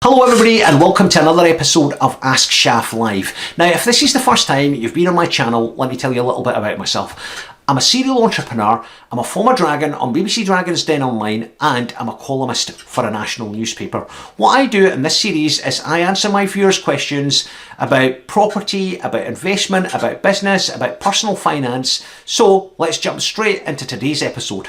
Hello everybody and welcome to another episode of Ask Shaf Live. Now if this is the first time you've been on my channel, let me tell you a little bit about myself. I'm a serial entrepreneur, I'm a former Dragon on BBC Dragon's Den Online, and I'm a columnist for a national newspaper. What I do in this series is I answer my viewers' questions about property, about investment, about business, about personal finance. So let's jump straight into today's episode.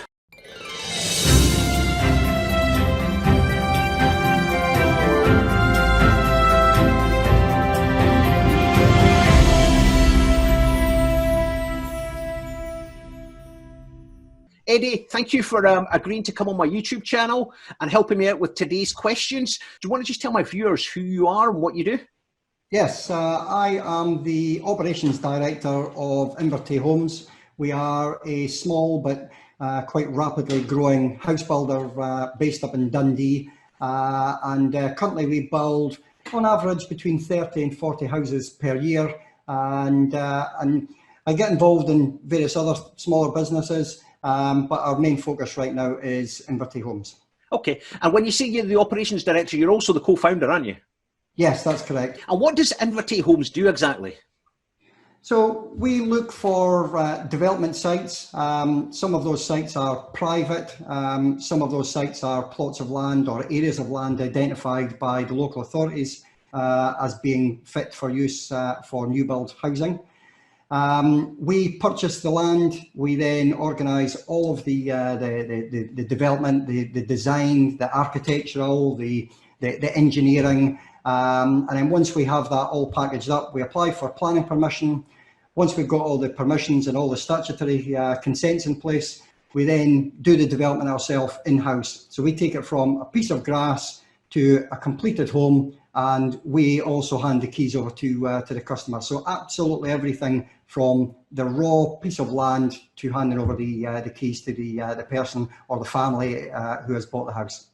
Eddie, thank you for agreeing to come on my YouTube channel and helping me out with today's questions. Do you want to just tell my viewers who you are and what you do? Yes, I am the Operations Director of Invertay Homes. We are a small but quite rapidly growing house builder based up in Dundee. Currently we build on average between 30 and 40 houses per year. And I get involved in various other smaller businesses. But our main focus right now is Invertay Homes. Okay, and when you say you're the operations director, you're also the co-founder, aren't you? Yes, that's correct. And what does Invertay Homes do exactly? So we look for development sites. Some of those sites are private. Some of those sites are plots of land or areas of land identified by the local authorities as being fit for use for new build housing. We purchase the land, we then organise all of the development, the design, the architectural, the engineering, and then once we have that all packaged up, we apply for planning permission. Once we've got all the permissions and all the statutory consents in place, we then do the development ourselves in-house. So we take it from a piece of grass to a completed home, and we also hand the keys over to the customer. So absolutely everything from the raw piece of land to handing over the keys to the person or the family who has bought the house.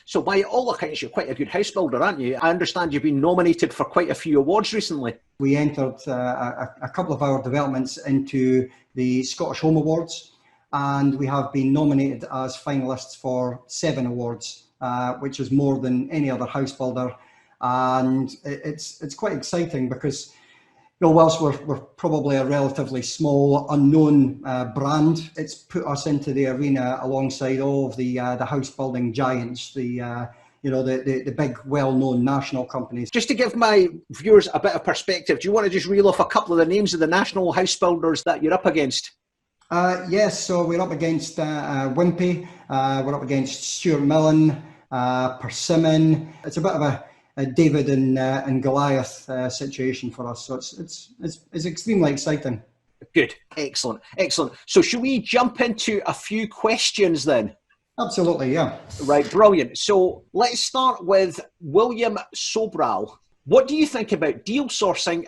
So by all accounts, you're quite a good house builder, aren't you? I understand you've been nominated for quite a few awards recently. We entered a couple of our developments into the Scottish Home Awards, and we have been nominated as finalists for 7 awards, which is more than any other house builder. And it's quite exciting because, you know, whilst we're probably a relatively small, unknown brand, it's put us into the arena alongside all of the house building giants, the big, well-known national companies. Just to give my viewers a bit of perspective, do you want to just reel off a couple of the names of the national house builders that you're up against? Yes, so we're up against Wimpy, we're up against Stuart Millen, Persimmon. It's a bit of a David and Goliath situation for us, so it's extremely exciting. Good, excellent. So should we jump into a few questions then? Absolutely, yeah. Right, brilliant. So let's start with William Sobral. What do you think about deal sourcing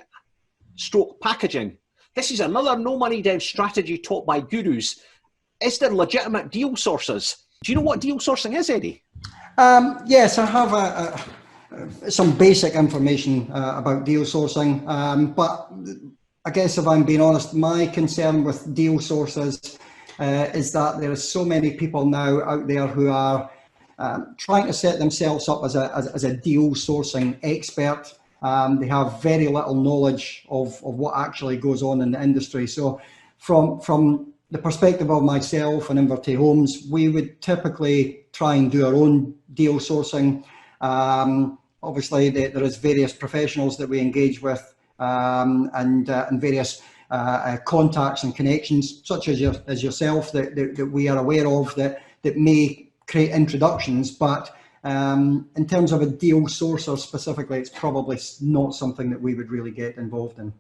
/ packaging? This is another no money down strategy taught by gurus. Is there legitimate deal sources? Do you know what deal sourcing is, Eddie? Yes, I have some basic information about deal sourcing, but I guess if I'm being honest, my concern with deal sources is that there are so many people now out there who are trying to set themselves up as a deal sourcing expert. They have very little knowledge of what actually goes on in the industry. So from the perspective of myself and Invertay Homes, we would typically try and do our own deal sourcing. Obviously, there is various professionals that we engage with and various contacts and connections, such as yourself, that we are aware of that may create introductions. But in terms of a deal sourcer specifically, it's probably not something that we would really get involved in.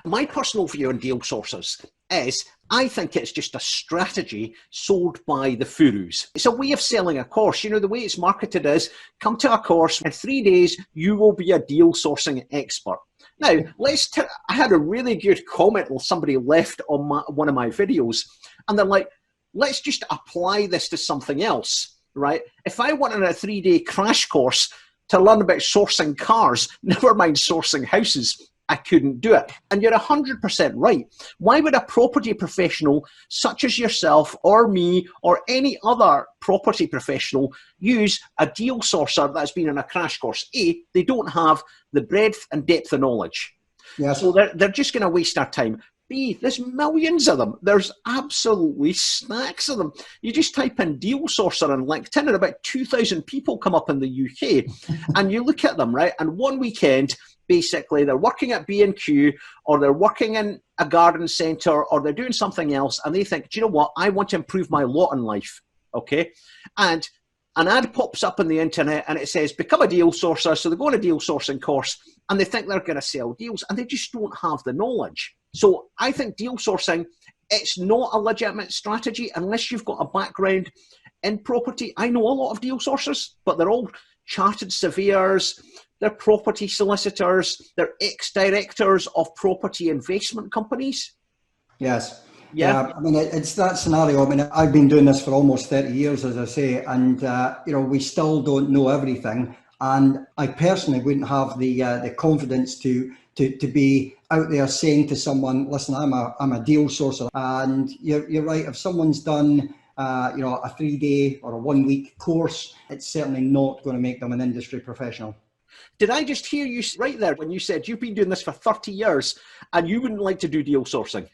My personal view on deal sourcers is I think it's just a strategy sold by the Furus. It's a way of selling a course. You know, the way it's marketed is, come to a course, in 3 days, you will be a deal sourcing expert. Now, I had a really good comment somebody left on one of my videos, and they're like, let's just apply this to something else, right? If I wanted a 3-day crash course to learn about sourcing cars, never mind sourcing houses, I couldn't do it. And you're 100% right. Why would a property professional such as yourself or me or any other property professional use a deal sourcer that's been in a crash course? A, they don't have the breadth and depth of knowledge. Yes. So they're just going to waste our time. B, there's millions of them. There's absolutely stacks of them. You just type in deal sourcer on LinkedIn and about 2,000 people come up in the UK. And you look at them, right? And one weekend, basically, they're working at B&Q or they're working in a garden centre or they're doing something else. And they think, do you know what? I want to improve my lot in life. Okay. And an ad pops up on the internet and it says, become a deal sourcer. So they go on a deal sourcing course and they think they're going to sell deals and they just don't have the knowledge. So I think deal sourcing, it's not a legitimate strategy unless you've got a background in property. I know a lot of deal sourcers, but they're all chartered surveyors, they're property solicitors, they're ex-directors of property investment companies. Yes. Yeah. I mean, it's that scenario. I mean, I've been doing this for almost 30 years, as I say, and, you know, we still don't know everything. And I personally wouldn't have the confidence to be out there saying to someone, listen, I'm a deal sourcer. And you're right, if someone's done, you know, a 3-day or a 1-week course, it's certainly not going to make them an industry professional. Did I just hear you right there when you said you've been doing this for 30 years and you wouldn't like to do deal sourcing?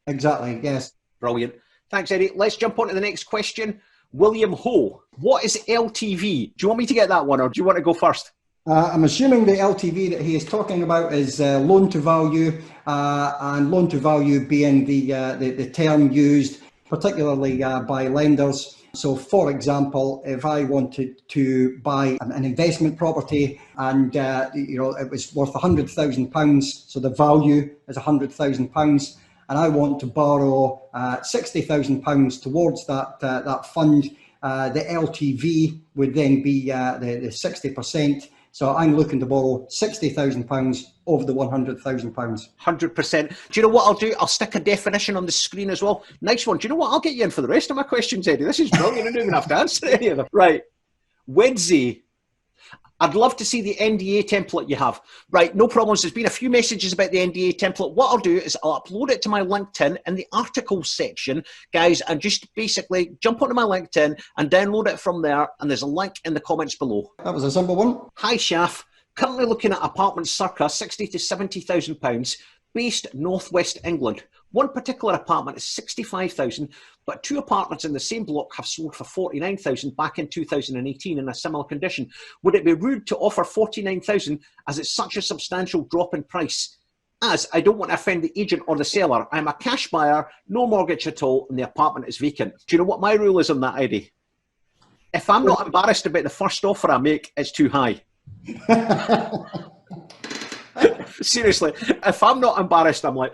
Exactly, yes. Brilliant. Thanks, Eddie. Let's jump on to the next question. William Ho, what is LTV? Do you want me to get that one or do you want to go first? I'm assuming the LTV that he is talking about is loan to value, and loan to value being the term used particularly by lenders. So, for example, if I wanted to buy an investment property and you know, it was worth £100,000, so the value is £100,000, and I want to borrow £60,000 towards that fund, the LTV would then be the 60%. So I'm looking to borrow £60,000 over the £100,000. 100%. Do you know what I'll do? I'll stick a definition on the screen as well. Nice one. Do you know what? I'll get you in for the rest of my questions, Eddie. This is brilliant. I don't even have to answer any of them. Right. Wednesday. I'd love to see the NDA template you have. Right, no problems. There's been a few messages about the NDA template. What I'll do is I'll upload it to my LinkedIn in the articles section, guys, and just basically jump onto my LinkedIn and download it from there. And there's a link in the comments below. That was a simple one. Hi, Shaf. Currently looking at apartments circa £60,000 to £70,000 based northwest England. One particular apartment is £65,000, but 2 apartments in the same block have sold for £49,000 back in 2018 in a similar condition. Would it be rude to offer £49,000 as it's such a substantial drop in price? As I don't want to offend the agent or the seller. I'm a cash buyer, no mortgage at all, and the apartment is vacant. Do you know what my rule is on that, Eddie? If I'm not embarrassed about the first offer I make, it's too high. Seriously, if I'm not embarrassed, I'm like,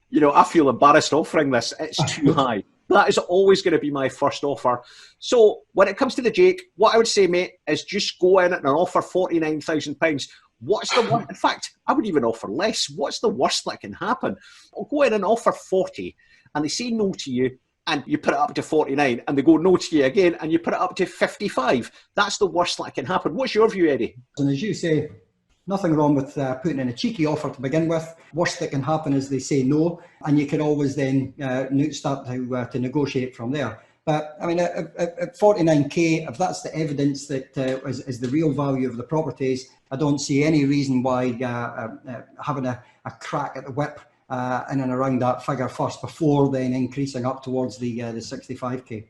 you know, I feel embarrassed offering this. It's too high. That is always going to be my first offer. So when it comes to the Jake, what I would say, mate, is just go in and offer £49,000. What's the one? In fact, I would even offer less. What's the worst that can happen? I'll go in and offer 40 and they say no to you and you put it up to 49 and they go no to you again and you put it up to 55. That's the worst that can happen. What's your view, Eddie? And as you say, nothing wrong with putting in a cheeky offer to begin with. Worst that can happen is they say no, and you can always then start to negotiate from there. But I mean, at 49k, if that's the evidence that is the real value of the properties, I don't see any reason why having a crack at the whip in and around that figure first before then increasing up towards the 65k.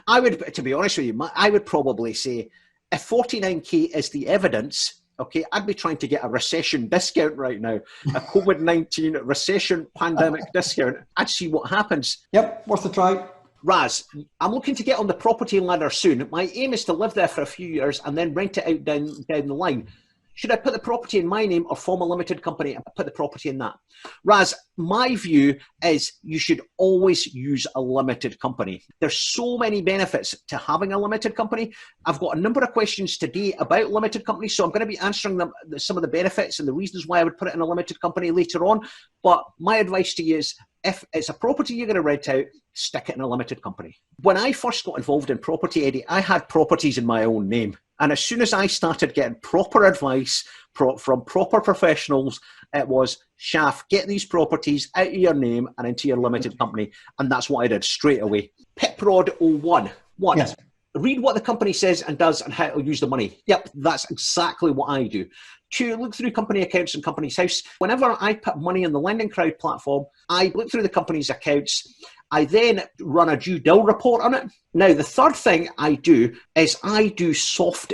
I would, to be honest with you, I would probably say if 49k is the evidence, okay, I'd be trying to get a recession discount right now, a COVID-19 recession pandemic discount. I'd see what happens. Yep, worth a try. Raz, I'm looking to get on the property ladder soon. My aim is to live there for a few years and then rent it out down the line. Should I put the property in my name or form a limited company and put the property in that? Raz, my view is you should always use a limited company. There's so many benefits to having a limited company. I've got a number of questions today about limited companies, so I'm going to be answering them, some of the benefits and the reasons why I would put it in a limited company later on. But my advice to you is, if it's a property you're going to rent out, stick it in a limited company. When I first got involved in property, Eddie, I had properties in my own name. And as soon as I started getting proper advice from proper professionals, it was, Shaf, get these properties out of your name and into your limited company. And that's what I did straight away. Piprod 01. One, Yes. read what the company says and does and how it'll use the money. Yep, that's exactly what I do. Two, look through company accounts and company's house. Whenever I put money in the Lending Crowd platform, I look through the company's accounts. I then run a due diligence report on it. Now, the third thing I do is I do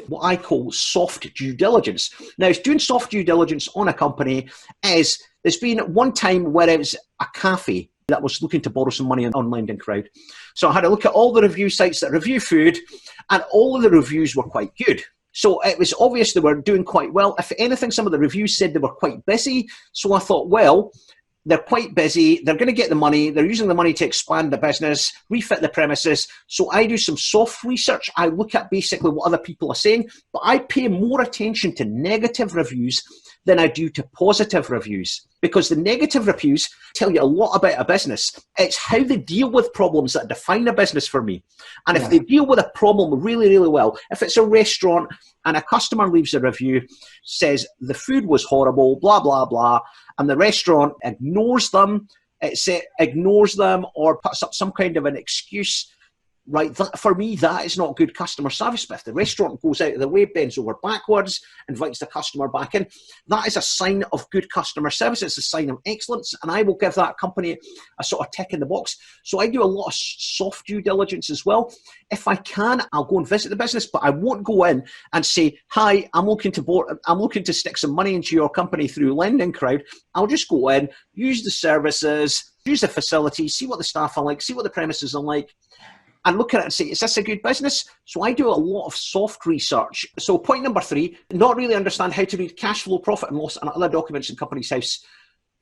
what I call soft due diligence. Now, doing soft due diligence on a company is, there's been one time where it was a cafe that was looking to borrow some money on Lending Crowd. So I had a look at all the review sites that review food, and all of the reviews were quite good. So it was obvious they were doing quite well. If anything, some of the reviews said they were quite busy. So I thought, well, they're quite busy. They're going to get the money. They're using the money to expand the business, refit the premises. So I do some soft research. I look at basically what other people are saying, but I pay more attention to negative reviews than I do to positive reviews, because the negative reviews tell you a lot about a business. It's how they deal with problems that define a business for me. And if they deal with a problem really, really well, if it's a restaurant and a customer leaves a review, says the food was horrible, blah, blah, blah, and the restaurant ignores them, ignores them or puts up some kind of an excuse, right, for me, that is not good customer service. But if the restaurant goes out of the way, bends over backwards, invites the customer back in, that is a sign of good customer service. It's a sign of excellence, and I will give that company a sort of tick in the box. So I do a lot of soft due diligence as well. If I can, I'll go and visit the business, but I won't go in and say, hi, I'm looking to stick some money into your company through Lending Crowd. I'll just go in, use the services, use the facilities, see what the staff are like, see what the premises are like, and look at it and say, is this a good business? So I do a lot of soft research. So point number 3, not really understand how to read cash flow, profit and loss and other documents in company's house.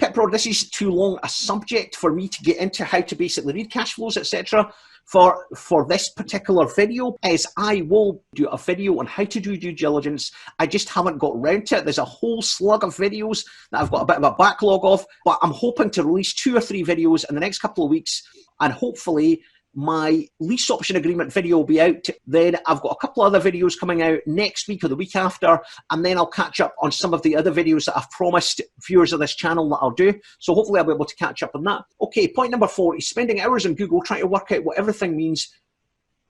Piprod, this is too long a subject for me to get into how to basically read cash flows, etc. For this particular video, is I will do a video on how to do due diligence. I just haven't got round to it. There's a whole slug of videos that I've got a bit of a backlog of, but I'm hoping to release 2 or 3 videos in the next couple of weeks, and hopefully my lease option agreement video will be out. Then I've got a couple of other videos coming out next week or the week after, and then I'll catch up on some of the other videos that I've promised viewers of this channel that I'll do. So hopefully I'll be able to catch up on that. Okay, point number 4 is spending hours on Google trying to work out what everything means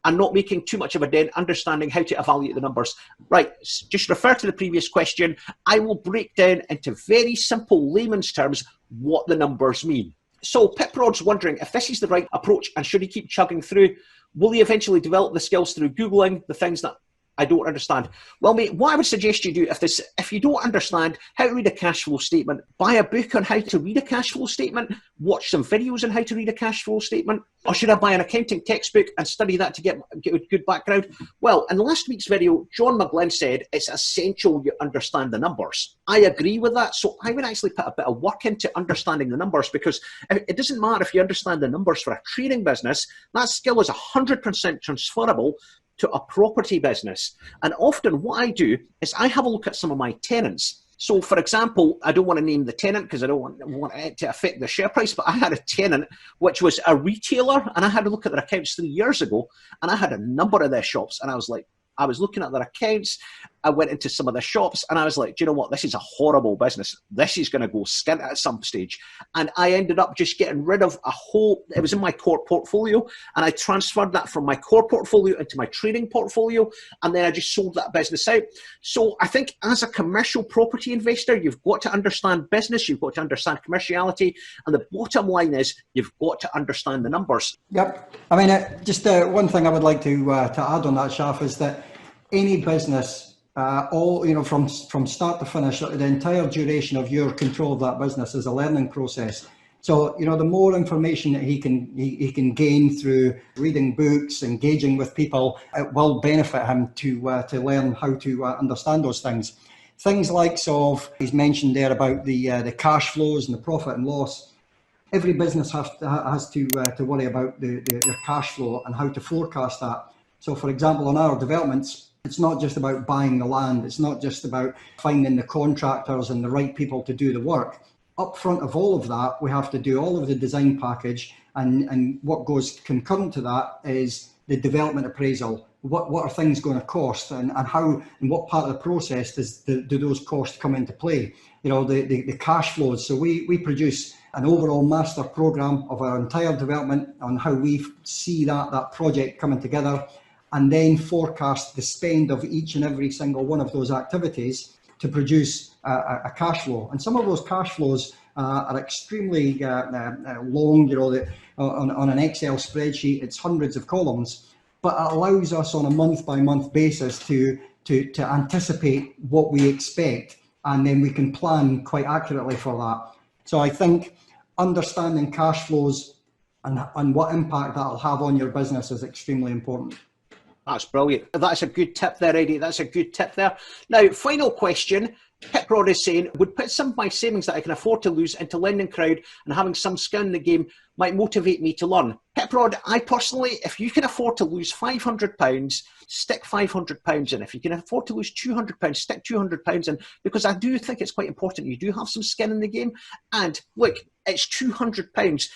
and not making too much of a dent, understanding how to evaluate the numbers. Right, just refer to the previous question. I will break down into very simple layman's terms what the numbers mean. So Piprod's wondering if this is the right approach and should he keep chugging through? Will he eventually develop the skills through Googling the things that I don't understand? Well, mate, what I would suggest you do, if you don't understand how to read a cash flow statement, buy a book on how to read a cash flow statement, watch some videos on how to read a cash flow statement, or should I buy an accounting textbook and study that to get a good background? Well, in last week's video, John McGlynn said it's essential you understand the numbers. I agree with that, so I would actually put a bit of work into understanding the numbers, because it doesn't matter if you understand the numbers for a trading business, that skill is 100% transferable to a property business. And often what I do is I have a look at some of my tenants. So for example, I don't want to name the tenant because I don't want it to affect the share price, but I had a tenant which was a retailer, and I had a look at their accounts 3 years ago, and I had a number of their shops, and I was looking at their accounts. I went into some of the shops and I was like, do you know what? This is a horrible business. This is going to go skint at some stage. And I ended up just getting rid of it was in my core portfolio, and I transferred that from my core portfolio into my trading portfolio. And then I just sold that business out. So I think as a commercial property investor, you've got to understand business. You've got to understand commerciality. And the bottom line is you've got to understand the numbers. Yep. I mean, just one thing I would like to add on that, Shaf, is that any business, from start to finish, the entire duration of your control of that business is a learning process. So, the more information that he can gain through reading books, engaging with people, it will benefit him to learn how to understand those things. Things like he's mentioned there about the cash flows and the profit and loss. Every business has to worry about their cash flow and how to forecast that. So, for example, on our developments, it's not just about buying the land. It's not just about finding the contractors and the right people to do the work. Up front of all of that, we have to do all of the design package, and what goes concurrent to that is the development appraisal. What are things going to cost, and how, and what part of the process do those costs come into play? You know, the cash flows. So we produce an overall master program of our entire development on how we see that project coming together, and then forecast the spend of each and every single one of those activities to produce a cash flow. And some of those cash flows are extremely long, you know, on an Excel spreadsheet, it's hundreds of columns, but it allows us on a month-by-month basis to anticipate what we expect, and then we can plan quite accurately for that. So I think understanding cash flows and what impact that'll have on your business is extremely important. That's brilliant. That's a good tip there, Eddie. That's a good tip there. Now, final question. Piprod is saying, would put some of my savings that I can afford to lose into lending crowd, and having some skin in the game might motivate me to learn. Piprod, I personally, if you can afford to lose £500, stick £500 in. If you can afford to lose £200, stick £200 in, because I do think it's quite important. You do have some skin in the game. And look, it's £200.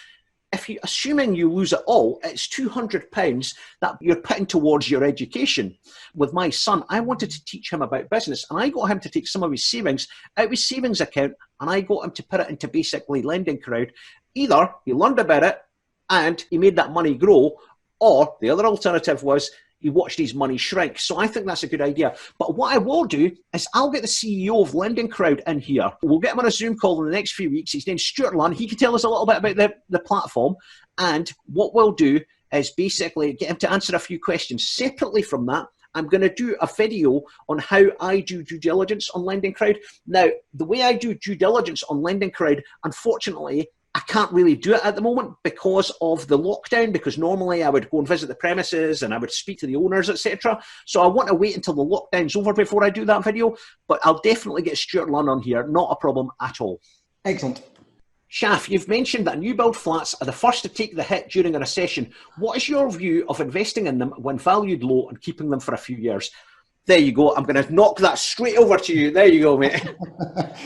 If you, assuming you lose it all, it's £200 that you're putting towards your education. With my son, I wanted to teach him about business, and I got him to take some of his savings out of his savings account, and I got him to put it into basically lending crowd. Either he learned about it and he made that money grow, or the other alternative was he watched his money shrink. So I think that's a good idea. But what I will do is I'll get the CEO of Lending Crowd in here. We'll get him on a Zoom call in the next few weeks. His name's Stuart Lunn. He can tell us a little bit about the platform. And what we'll do is basically get him to answer a few questions. Separately from that, I'm going to do a video on how I do due diligence on Lending Crowd. Now, the way I do due diligence on Lending Crowd, unfortunately, I can't really do it at the moment because of the lockdown, because normally I would go and visit the premises and I would speak to the owners, etc. So I want to wait until the lockdown's over before I do that video, but I'll definitely get Stuart Lunn on here. Not a problem at all. Excellent. Shaf, you've mentioned that new build flats are the first to take the hit during a recession. What is your view of investing in them when valued low and keeping them for a few years? There you go. I'm going to knock that straight over to you. There you go, mate.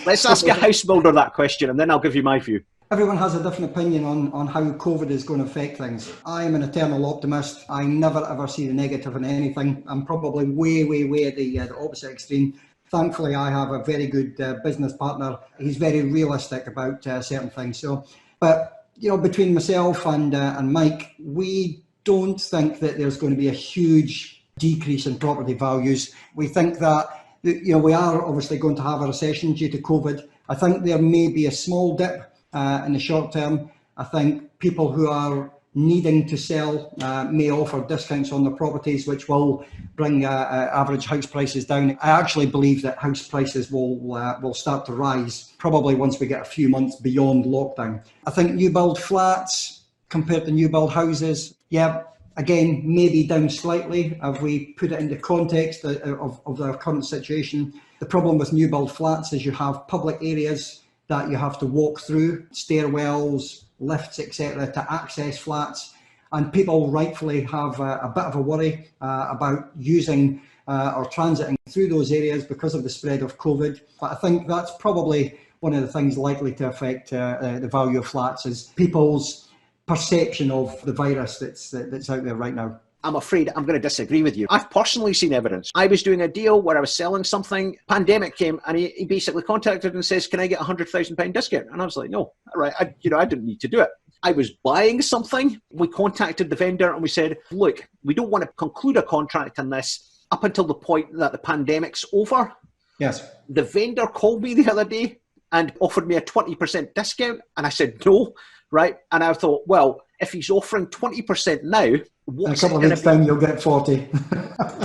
Let's ask a house builder that question, and then I'll give you my view. Everyone has a different opinion on how COVID is going to affect things. I am an eternal optimist. I never ever see the negative in anything. I'm probably way at the opposite extreme. Thankfully, I have a very good business partner. He's very realistic about certain things. So, but you know, between myself and Mike, we don't think that there's going to be a huge decrease in property values. We think that, you know, we are obviously going to have a recession due to COVID. I think there may be a small dip in the short term. I think people who are needing to sell may offer discounts on their properties, which will bring average house prices down. I actually believe that house prices will start to rise probably once we get a few months beyond lockdown. I think new build flats compared to new build houses, yeah, again, maybe down slightly if we put it into context of their current situation. The problem with new build flats is you have public areas that you have to walk through, stairwells, lifts, etc., to access flats. And people rightfully have a bit of a worry about using or transiting through those areas because of the spread of COVID. But I think that's probably one of the things likely to affect the value of flats, is people's perception of the virus that's out there right now. I'm afraid I'm going to disagree with you. I've personally seen evidence. I was doing a deal where I was selling something, pandemic came, and he basically contacted and says, can I get £100,000 discount? And I was like, no, all right, I didn't need to do it. I was buying something. We contacted the vendor and we said, look, we don't want to conclude a contract on this up until the point that the pandemic's over. Yes. The vendor called me the other day and offered me a 20% discount. And I said, no, right? And I thought, well, if he's offering 20% now, in a couple of weeks' time, you'll get 40.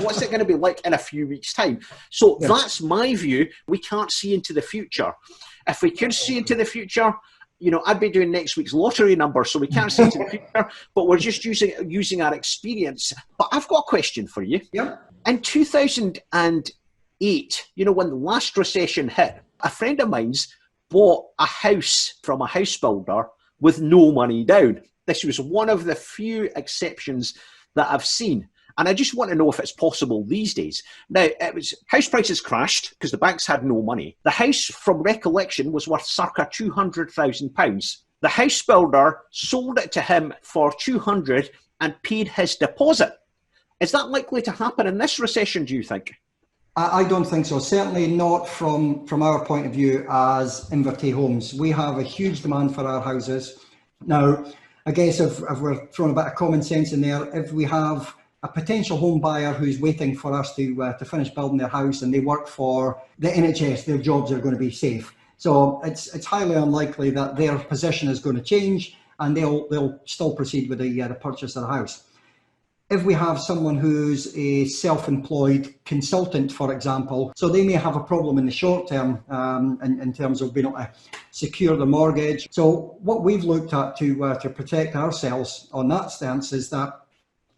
What's it going to be like in a few weeks' time? So that's my view. We can't see into the future. If we could see into the future, you know, I'd be doing next week's lottery number, so we can't see into the future, but we're just using our experience. But I've got a question for you. Yeah. In 2008, you know, when the last recession hit, a friend of mine's bought a house from a house builder with no money down. This was one of the few exceptions that I've seen. And I just want to know if it's possible these days. Now, house prices crashed because the banks had no money. The house, from recollection, was worth circa £200,000. The house builder sold it to him for 200 and paid his deposit. Is that likely to happen in this recession, do you think? I don't think so. Certainly not from our point of view as Invertay Homes. We have a huge demand for our houses. Now, I guess if we're throwing a bit of common sense in there, if we have a potential home buyer who's waiting for us to finish building their house and they work for the NHS, their jobs are going to be safe. So it's highly unlikely that their position is going to change and they'll still proceed with the purchase of the house. If we have someone who's a self-employed consultant, for example, so they may have a problem in the short term in terms of being able to secure the mortgage. So what we've looked at to protect ourselves on that stance is that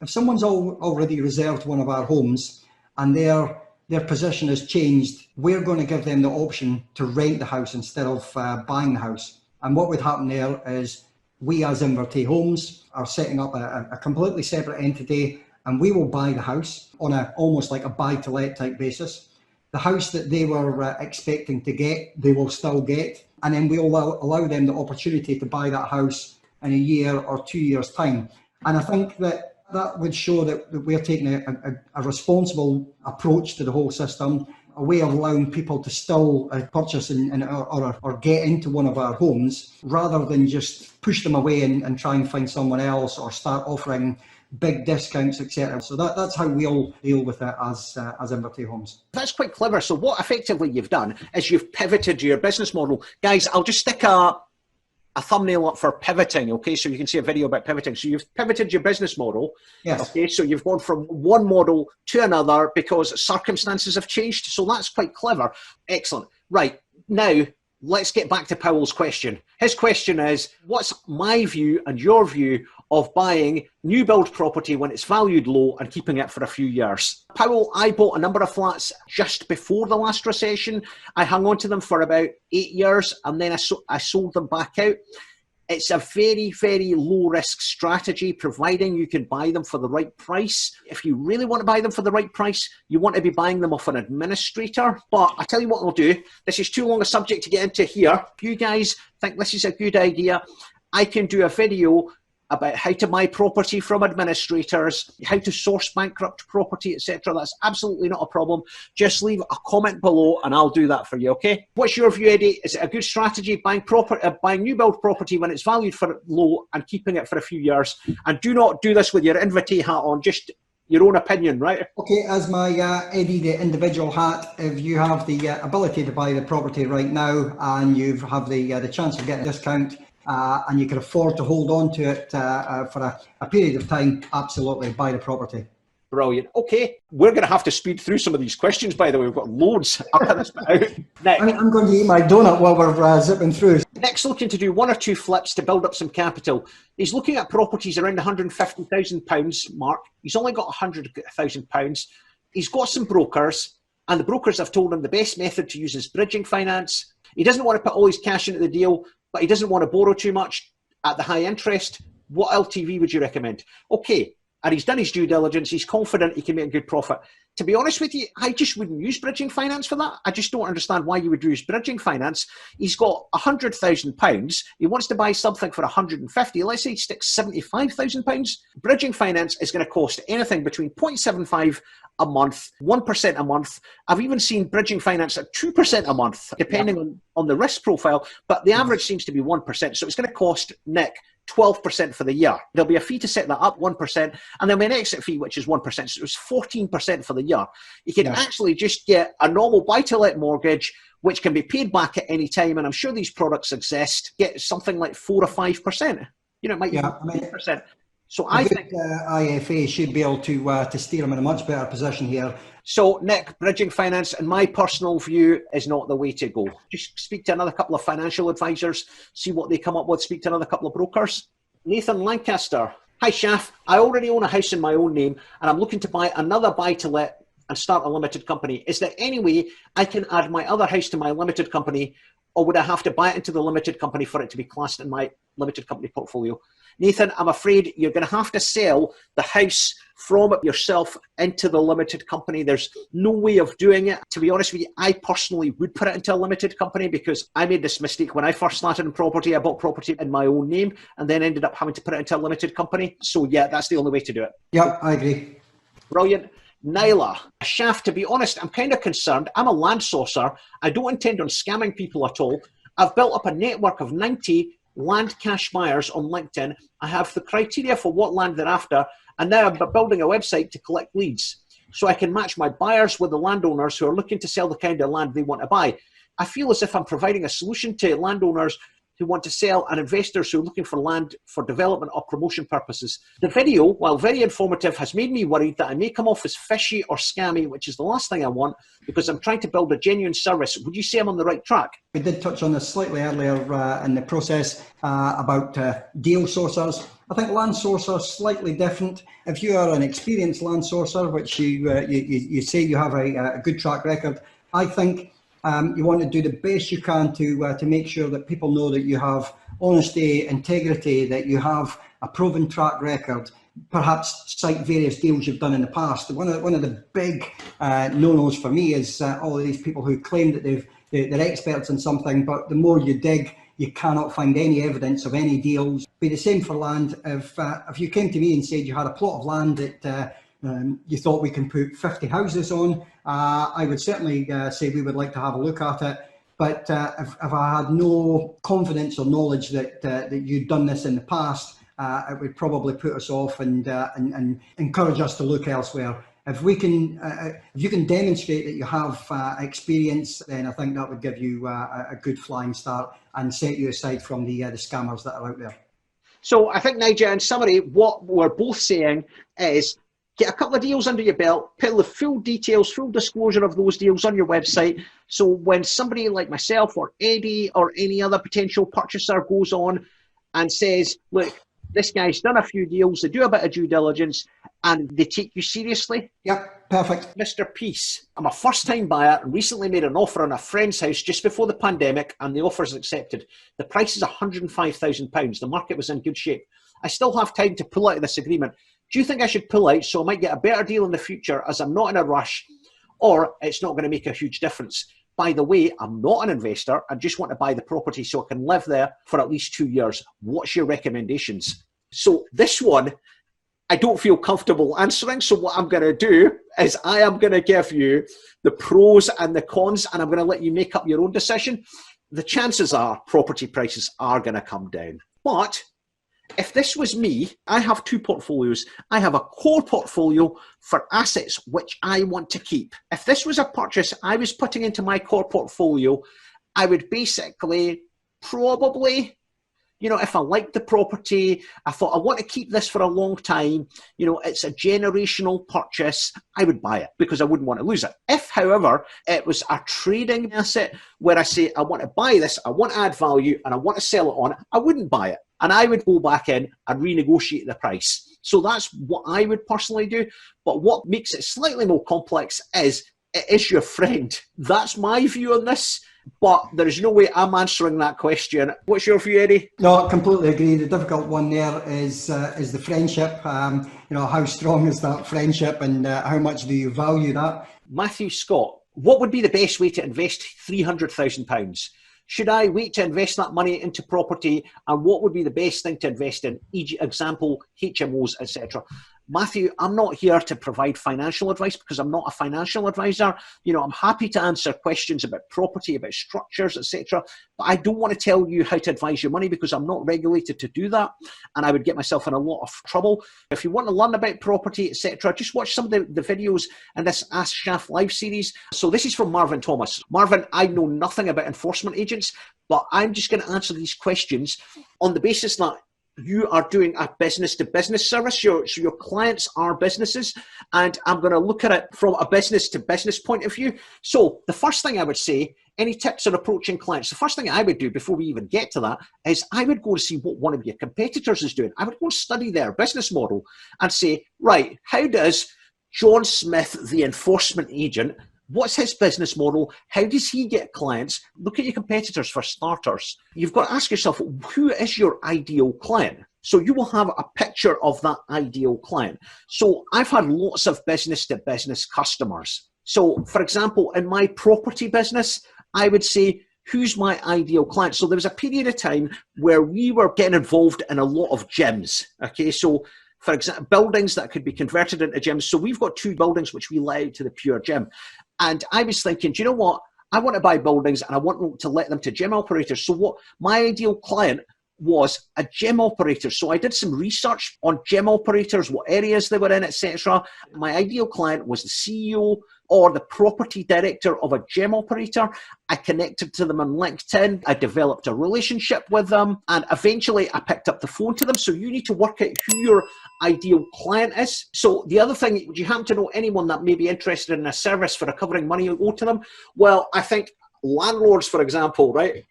if someone's already reserved one of our homes and their position has changed, we're going to give them the option to rent the house instead of buying the house. And what would happen there is we as Invertay Homes are setting up a completely separate entity, and we will buy the house on almost like a buy-to-let type basis. The house that they were expecting to get, they will still get, and then we'll allow them the opportunity to buy that house in a year or 2 years' time. And I think that would show that we're taking a responsible approach to the whole system, a way of allowing people to still purchase or get into one of our homes, rather than just push them away and try and find someone else or start offering big discounts, etc. So that's how we'll deal with it as Invertay Homes. That's quite clever. So what effectively you've done is you've pivoted your business model. Guys, I'll just stick a thumbnail up for pivoting, okay? So you can see a video about pivoting. So you've pivoted your business model. Yes. Okay, so you've gone from one model to another because circumstances have changed. So that's quite clever. Excellent. Right, now let's get back to Powell's question. His question is, what's my view and your view of buying new build property when it's valued low and keeping it for a few years? Powell, I bought a number of flats just before the last recession. I hung on to them for about 8 years and then I sold them back out. It's a very, very low risk strategy, providing you can buy them for the right price. If you really want to buy them for the right price, you want to be buying them off an administrator. But I tell you what we'll do. This is too long a subject to get into here. If you guys think this is a good idea, I can do a video about how to buy property from administrators, how to source bankrupt property, etc. That's absolutely not a problem. Just leave a comment below and I'll do that for you, okay? What's your view, Eddie? Is it a good strategy buying new build property when it's valued for low and keeping it for a few years? And do not do this with your Invertay hat on, just your own opinion, right? Okay, as my Eddie, the individual hat, if you have the ability to buy the property right now and you have the chance of getting a discount, and you can afford to hold on to it for a period of time, absolutely buy the property. Brilliant. Okay, we're going to have to speed through some of these questions, by the way. We've got loads up in this bit out. Next. I'm going to eat my donut while we're zipping through. Next, looking to do 1 or 2 flips to build up some capital. He's looking at properties around the £150,000 mark. He's only got £100,000. He's got some brokers, and the brokers have told him the best method to use is bridging finance. He doesn't want to put all his cash into the deal, but he doesn't want to borrow too much at the high interest. What LTV would you recommend? Okay, and he's done his due diligence. He's confident he can make a good profit. To be honest with you, I just wouldn't use bridging finance for that. I just don't understand why you would use bridging finance. He's got £100,000. He wants to buy something for 150. Let's say he sticks £75,000. Bridging finance is going to cost anything between 0.75 a month, 1% a month. I've even seen bridging finance at 2% a month, depending on the risk profile. But the average seems to be 1%. So it's going to cost Nick 12% for the year. There'll be a fee to set that up, 1%, and there'll be an exit fee, which is 1%. So it's 14% for the year. You can actually just get a normal buy-to-let mortgage, which can be paid back at any time. And I'm sure these products exist. Get something like 4 or 5%. You know, it might be 8%. So I think IFA should be able to steer them in a much better position here. So, Nick, bridging finance, in my personal view, is not the way to go. Just speak to another couple of financial advisors, see what they come up with, speak to another couple of brokers. Nathan Lancaster. Hi, Shaf. I already own a house in my own name, and I'm looking to buy another buy-to-let and start a limited company. Is there any way I can add my other house to my limited company, or would I have to buy it into the limited company for it to be classed in my limited company portfolio? Nathan, I'm afraid you're going to have to sell the house from yourself into the limited company. There's no way of doing it. To be honest with you, I personally would put it into a limited company because I made this mistake when I first started in property. I bought property in my own name and then ended up having to put it into a limited company. So yeah, that's the only way to do it. Yeah, I agree. Brilliant. Nyla, Shaf, to be honest, I'm kind of concerned. I'm a land sourcer. I don't intend on scamming people at all. I've built up a network of 90 land cash buyers on LinkedIn. I have the criteria for what land they're after, and now I'm building a website to collect leads so I can match my buyers with the landowners who are looking to sell the kind of land they want to buy. I feel as if I'm providing a solution to landowners who want to sell and investors who are looking for land for development or promotion purposes. The video, while very informative, has made me worried that I may come off as fishy or scammy, which is the last thing I want, because I'm trying to build a genuine service. Would you say I'm on the right track? We did touch on this slightly earlier in the process about deal sourcers. I think land sourcers slightly different. If you are an experienced land sourcer, which you say you have a good track record, I think you want to do the best you can to make sure that people know that you have honesty, integrity, that you have a proven track record. Perhaps cite various deals you've done in the past. One of the big no-nos for me is all of these people who claim that they're experts in something, but the more you dig, you cannot find any evidence of any deals. Be the same for land. If you came to me and said you had a plot of land that you thought we can put 50 houses on, I would certainly say we would like to have a look at it. But if I had no confidence or knowledge that you'd done this in the past, it would probably put us off and encourage us to look elsewhere. If you can demonstrate that you have experience, then I think that would give you a good flying start and set you aside from the scammers that are out there. So I think, Nigel, in summary, what we're both saying is get a couple of deals under your belt, put the full details, full disclosure of those deals on your website. So when somebody like myself or Eddie or any other potential purchaser goes on and says, look, this guy's done a few deals, they do a bit of due diligence, and they take you seriously. Yep, perfect. Mr. Peace, I'm a first-time buyer and recently made an offer on a friend's house just before the pandemic, and the offer is accepted. The price is £105,000. The market was in good shape. I still have time to pull out of this agreement. Do you think I should pull out so I might get a better deal in the future as I'm not in a rush, or it's not going to make a huge difference? By the way, I'm not an investor. I just want to buy the property so I can live there for at least 2 years. What's your recommendations? So this one, I don't feel comfortable answering. So what I'm going to do is I am going to give you the pros and the cons, and I'm going to let you make up your own decision. The chances are property prices are going to come down. But if this was me, I have two portfolios. I have a core portfolio for assets which I want to keep. If this was a purchase I was putting into my core portfolio, I would basically probably, if I liked the property, I thought I want to keep this for a long time, it's a generational purchase, I would buy it because I wouldn't want to lose it. If, however, it was a trading asset where I say, I want to buy this, I want to add value, and I want to sell it on, I wouldn't buy it. And I would go back in and renegotiate the price. So that's what I would personally do. But what makes it slightly more complex is it is your friend. That's my view on this. But there's no way I'm answering that question. What's your view, Eddie? No, I completely agree. The difficult one there is the friendship. How strong is that friendship, and how much do you value that? Matthew Scott, what would be the best way to invest £300,000? Should I wait to invest that money into property, and what would be the best thing to invest in? E.g., example, HMOs, etc. Matthew, I'm not here to provide financial advice because I'm not a financial advisor. I'm happy to answer questions about property, about structures, etc. But I don't want to tell you how to advise your money because I'm not regulated to do that, and I would get myself in a lot of trouble. If you want to learn about property, etc., just watch some of the videos in this Ask Shaf Live series. So this is from Marvin Thomas. Marvin, I know nothing about enforcement agents, but I'm just going to answer these questions on the basis that you are doing a business-to-business service. So your clients are businesses, and I'm going to look at it from a business-to-business point of view. So the first thing I would say, any tips on approaching clients? The first thing I would do before we even get to that is I would go to see what one of your competitors is doing. I would go study their business model and say, right, how does John Smith, the enforcement agent, what's his business model? How does he get clients? Look at your competitors for starters. You've got to ask yourself, who is your ideal client? So you will have a picture of that ideal client. So I've had lots of business-to-business customers. So for example, in my property business, I would say, who's my ideal client? So there was a period of time where we were getting involved in a lot of gyms. Okay, so for example, buildings that could be converted into gyms. So we've got 2 buildings which we let out to the pure gym. And I was thinking, do you know what? I want to buy buildings and I want to let them to gym operators. So what my ideal client was a gym operator. So I did some research on gym operators, what areas they were in, etc. My ideal client was the CEO or the property director of a gym operator. I connected to them on LinkedIn. I developed a relationship with them, and eventually I picked up the phone to them. So you need to work out who your ideal client is. So the other thing, do you happen to know anyone that may be interested in a service for recovering money you owe to them? Well, I think landlords, for example, right,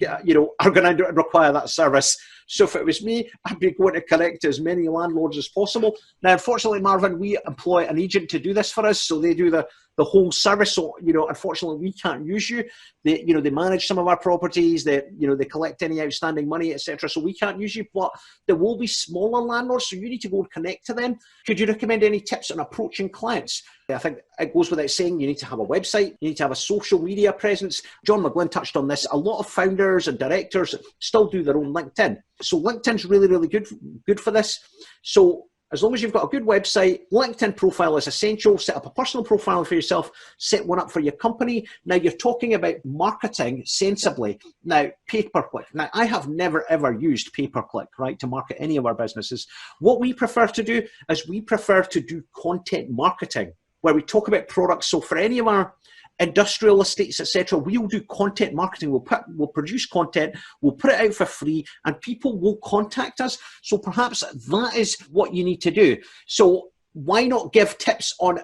are going to require that service. So if it was me, I'd be going to connect to as many landlords as possible. Now, unfortunately, Marvin, we employ an agent to do this for us, so they do the whole service. So, unfortunately, we can't use you. They manage some of our properties. They collect any outstanding money, etc. So we can't use you, but there will be smaller landlords, so you need to go and connect to them. Could you recommend any tips on approaching clients? I think it goes without saying, you need to have a website, you need to have a social media presence. John McGlynn touched on this. A lot of founders and directors still do their own LinkedIn. So LinkedIn's really, really good for this. So as long as you've got a good website, LinkedIn profile is essential. Set up a personal profile for yourself, set one up for your company. Now you're talking about marketing sensibly. Now, pay-per-click. Now, I have never ever used pay-per-click, right, to market any of our businesses. What we prefer to do is we prefer to do content marketing, where we talk about products. So for any of our industrial estates, etc., we'll do content marketing. We'll produce content, we'll put it out for free, and people will contact us. So perhaps that is what you need to do. So why not give tips on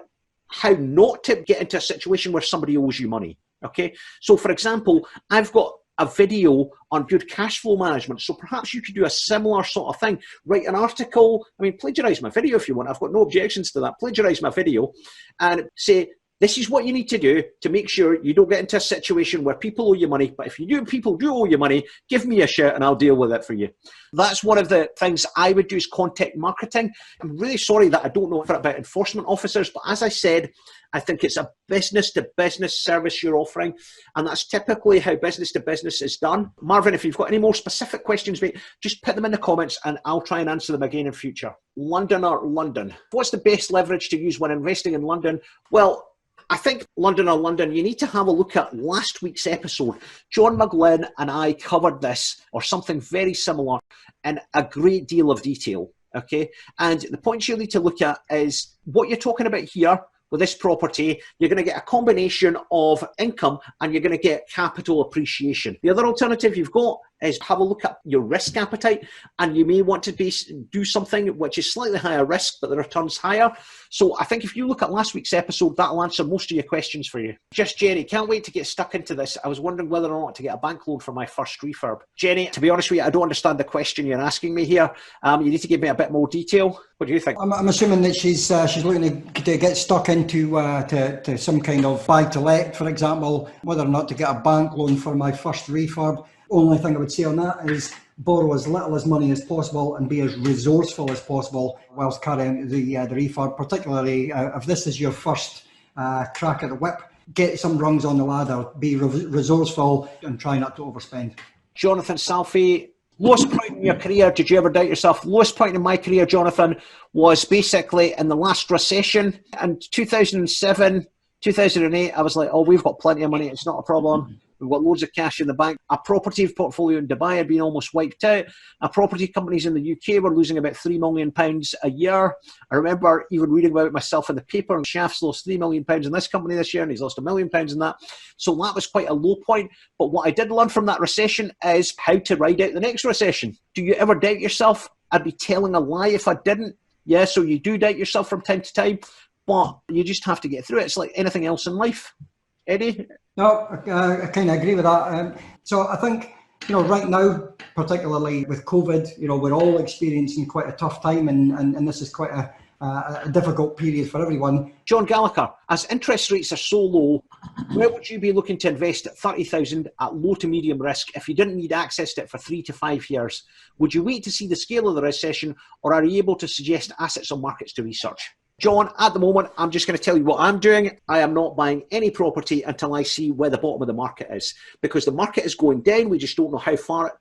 how not to get into a situation where somebody owes you money? Okay, so for example, I've got a video on good cash flow management. So perhaps you could do a similar sort of thing. Write an article. I mean, plagiarize my video if you want. I've got no objections to that. Plagiarize my video and say, this is what you need to do to make sure you don't get into a situation where people owe you money. But if people do owe you money, give me a shout and I'll deal with it for you. That's one of the things I would do is content marketing. I'm really sorry that I don't know about enforcement officers, but as I said, I think it's a business-to-business service you're offering, and that's typically how business-to-business is done. Marvin, if you've got any more specific questions, mate, just put them in the comments and I'll try and answer them again in future. London or London? What's the best leverage to use when investing in London? Well, I think London or London, you need to have a look at last week's episode. John McGlynn and I covered this, or something very similar, in a great deal of detail, okay? And the points you need to look at is what you're talking about here. With this property, you're going to get a combination of income and you're going to get capital appreciation. The other alternative you've got is have a look at your risk appetite, and you may want to do something which is slightly higher risk, but the return's higher. So I think if you look at last week's episode, that'll answer most of your questions for you. Just Jenny, can't wait to get stuck into this. I was wondering whether or not to get a bank loan for my first refurb. Jenny, to be honest with you, I don't understand the question you're asking me here. You need to give me a bit more detail. What do you think? I'm assuming that she's looking to get stuck into to some kind of buy-to-let, for example, whether or not to get a bank loan for my first refurb. Only thing I would say on that is borrow as little as money as possible and be as resourceful as possible whilst carrying the refurb, particularly if this is your first crack at the whip. Get some rungs on the ladder, be resourceful and try not to overspend. Jonathan Salfi, lowest point in your career, did you ever doubt yourself? Lowest point in my career, Jonathan, was basically in the last recession in 2007, 2008. I was like, oh, we've got plenty of money, it's not a problem. We've got loads of cash in the bank. Our property portfolio in Dubai had been almost wiped out. Our property companies in the UK were losing about £3 million a year. I remember even reading about it myself in the paper, and Shaf's lost £3 million in this company this year, and he's lost £1 million in that. So that was quite a low point. But what I did learn from that recession is how to ride out the next recession. Do you ever doubt yourself? I'd be telling a lie if I didn't. Yeah, so you do doubt yourself from time to time, but you just have to get through it. It's like anything else in life. Eddie? No, I kind of agree with that. So I think, right now, particularly with COVID, we're all experiencing quite a tough time, and this is quite a difficult period for everyone. John Gallagher, as interest rates are so low, where would you be looking to invest at 30,000 at low to medium risk if you didn't need access to it for 3 to 5 years? Would you wait to see the scale of the recession, or are you able to suggest assets or markets to research? John, at the moment, I'm just going to tell you what I'm doing. I am not buying any property until I see where the bottom of the market is, because the market is going down. We just don't know how far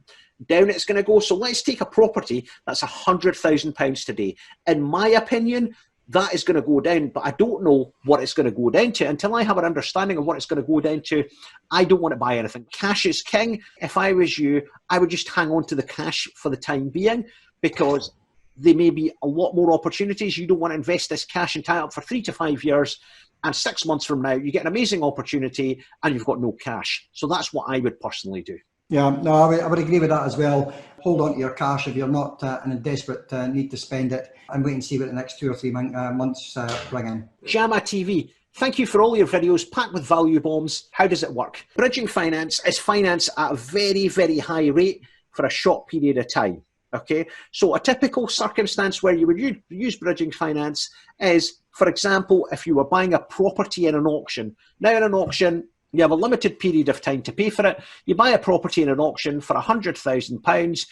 down it's going to go. So let's take a property that's £100,000 today. In my opinion, that is going to go down, but I don't know what it's going to go down to. Until I have an understanding of what it's going to go down to, I don't want to buy anything. Cash is king. If I was you, I would just hang on to the cash for the time being, because there may be a lot more opportunities. You don't want to invest this cash and tie it up for 3 to 5 years, and 6 months from now, you get an amazing opportunity and you've got no cash. So that's what I would personally do. Yeah, no, I would agree with that as well. Hold on to your cash if you're not in a desperate need to spend it, and wait and see what the next 2 or 3 months bring in. Jama TV, thank you for all your videos packed with value bombs. How does it work? Bridging finance is finance at a very, very high rate for a short period of time. Okay, so a typical circumstance where you would use bridging finance is, for example, if you were buying a property in an auction. Now in an auction, you have a limited period of time to pay for it. You buy a property in an auction for £100,000.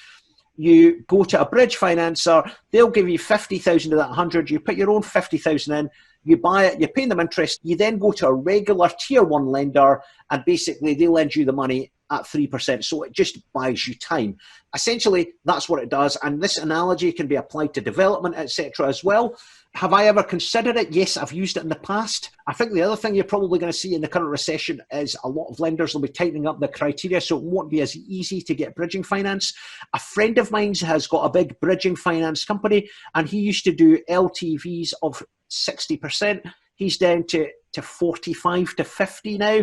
You go to a bridge financer, they'll give you 50,000 of that 100. You put your own 50,000 in, you buy it, you're paying them interest. You then go to a regular tier 1 lender, and basically they lend you the money at 3%. So it just buys you time. Essentially, that's what it does. And this analogy can be applied to development, etc. as well. Have I ever considered it? Yes, I've used it in the past. I think the other thing you're probably going to see in the current recession is a lot of lenders will be tightening up the criteria, so it won't be as easy to get bridging finance. A friend of mine has got a big bridging finance company, and he used to do LTVs of 60%. He's down to 45 to 50 now,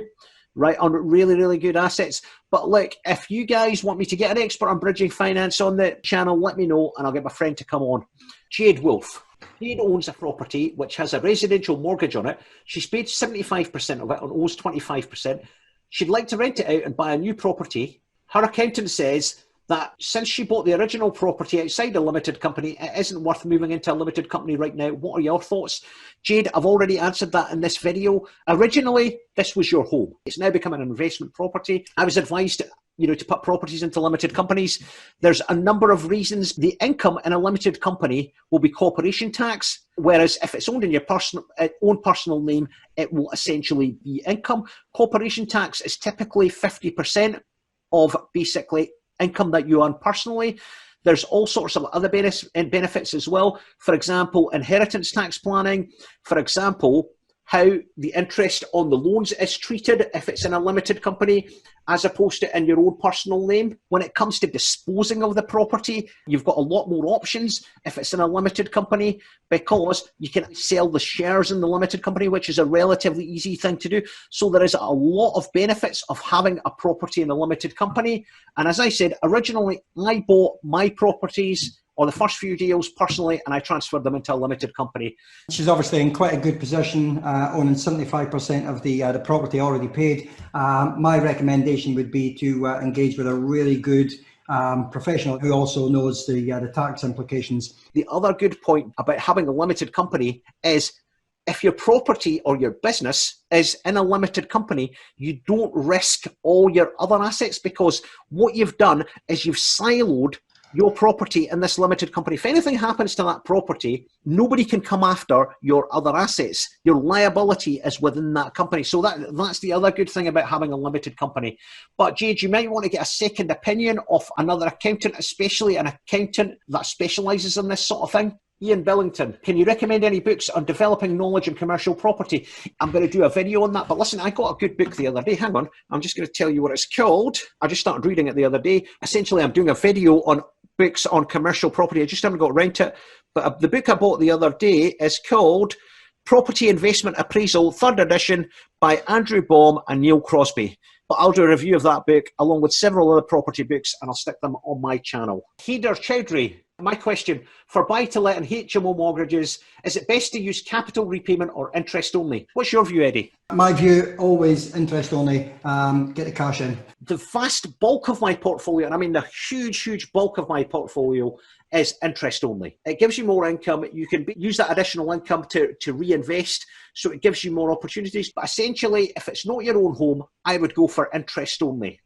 right, on really, really good assets. But look, if you guys want me to get an expert on bridging finance on the channel, let me know and I'll get my friend to come on. Jade Wolf. Jade owns a property which has a residential mortgage on it. She's paid 75% of it and owes 25%. She'd like to rent it out and buy a new property. Her accountant says that since she bought the original property outside a limited company, it isn't worth moving into a limited company right now. What are your thoughts? Jade, I've already answered that in this video. Originally, this was your home. It's now become an investment property. I was advised to put properties into limited companies. There's a number of reasons. The income in a limited company will be corporation tax, whereas if it's owned in your own personal name, it will essentially be income. Corporation tax is typically 50% of basically income that you earn personally. There's all sorts of other benefits as well. For example, inheritance tax planning. For example, how the interest on the loans is treated if it's in a limited company as opposed to in your own personal name. When it comes to disposing of the property, you've got a lot more options if it's in a limited company, because you can sell the shares in the limited company, which is a relatively easy thing to do. So there is a lot of benefits of having a property in a limited company. And as I said, originally I bought my properties or the first few deals personally, and I transferred them into a limited company. She's obviously in quite a good position, owning 75% of the property already paid. My recommendation would be to engage with a really good professional who also knows the tax implications. The other good point about having a limited company is if your property or your business is in a limited company, you don't risk all your other assets, because what you've done is you've siloed your property in this limited company. If anything happens to that property, nobody can come after your other assets. Your liability is within that company. So that's the other good thing about having a limited company. But Jade, you might want to get a second opinion of another accountant, especially an accountant that specialises in this sort of thing. Ian Billington, can you recommend any books on developing knowledge in commercial property? I'm going to do a video on that, but listen, I got a good book the other day. Hang on, I'm just going to tell you what it's called. I just started reading it the other day. Essentially, I'm doing a video on books on commercial property. I just haven't got around to it. But the book I bought the other day is called Property Investment Appraisal, 3rd edition, by Andrew Baum and Neil Crosby. But I'll do a review of that book along with several other property books, and I'll stick them on my channel. Haider Chowdhury, my question, for buy-to-let and HMO mortgages, is it best to use capital repayment or interest only? What's your view, Eddie? My view, always interest only, get the cash in. The vast bulk of my portfolio, and I mean the huge bulk of my portfolio, is interest only. It gives you more income. You can use that additional income to reinvest, so it gives you more opportunities. But essentially, if it's not your own home, I would go for interest only.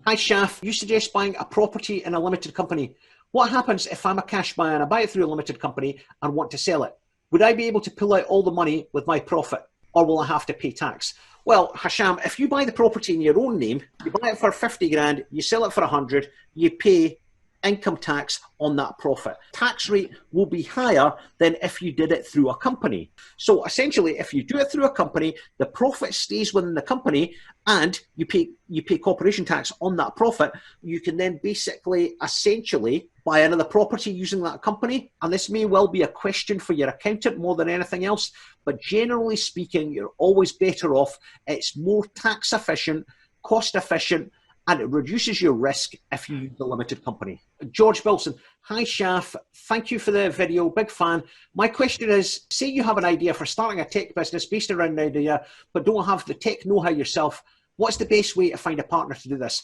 Hi Shaf, you suggest buying a property in a limited company. What happens if I'm a cash buyer and I buy it through a limited company and want to sell it? Would I be able to pull out all the money with my profit, or will I have to pay tax? Well, Hasham, if you buy the property in your own name, you buy it for 50 grand, you sell it for 100, you pay income tax on that profit. Tax rate will be higher than if you did it through a company. So essentially, if you do it through a company, the profit stays within the company and you pay corporation tax on that profit. You can then basically, essentially, buy another property using that company. And this may well be a question for your accountant more than anything else, but generally speaking, you're always better off. It's more tax efficient, cost efficient, and it reduces your risk if you use the limited company. George Bilson, hi Shaf, thank you for the video, big fan. My question is, say you have an idea for starting a tech business based around an idea, but don't have the tech know-how yourself. What's the best way to find a partner to do this?